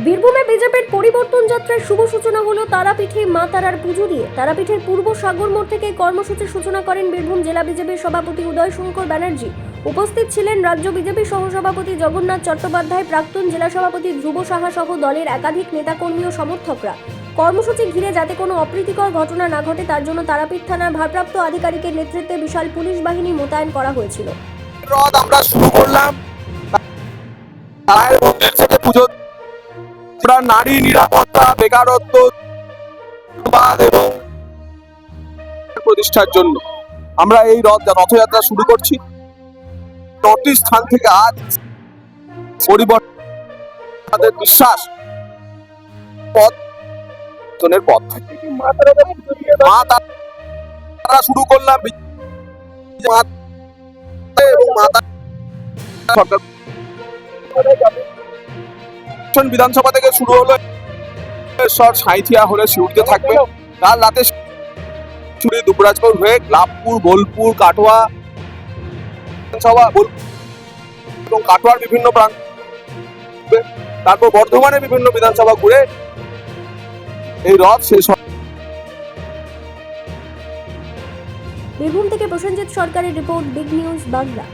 বীরভূমে বিজেপির পরিবর্তন যাত্রার শুভ সূচনা হলো তারাপীঠে মা তারার পুজো দিয়ে। তারাপীঠের পূর্ব সাগর মোড় থেকে কর্মসূচির সূচনা করেন বীরভূম জেলা বিজেপির সভাপতি উদয় শঙ্কর ব্যানার্জি। উপস্থিত ছিলেন রাজ্য বিজেপি সহসভাপতি জগন্নাথ চট্টোপাধ্যায়, প্রাক্তন জেলা সভাপতি ধ্রুব সাহা সহ দলের একাধিক নেতাকর্মী ও সমর্থকরা। কর্মসূচি ঘিরে যাতে কোনো অপ্রীতিকর ঘটনা না ঘটে তার জন্য তারাপীঠ থানার ভারপ্রাপ্ত আধিকারিকের নেতৃত্বে বিশাল পুলিশ বাহিনী মোতায়েন করা হয়েছিল। রথ আমরা শুরু করলাম মায়ের মন্দির থেকে পুজো। আমরা নারী নিরাপত্তা, বেকারত্ব এবং প্রতিষ্ঠার জন্য আমরা এই রথযাত্রা শুরু করছি। ৩টি স্থান থেকে আজ পরিবর্তন, আমাদের বিশ্বাস পথের পথ মা তারা শুরু করলাম এবং মাতা সরকার বিধানসভা থেকে শুরু হলো, সাঁইথিয়া হলে শিউড়িতে থাকবে। কাল রাতে শিউড়ি দুবরাজপুর হয়ে লাভপুর, বোলপুর, কাটোয়া বিধানসভা এবং কাটোয়ার বিভিন্ন প্রান্ত, তারপর বর্ধমানের বিভিন্ন বিধানসভা ঘুরে এই রথ শেষ হয়। বীরভূম থেকে প্রসেনজিৎ সরকারের রিপোর্ট, বিগ নিউজ বাংলা।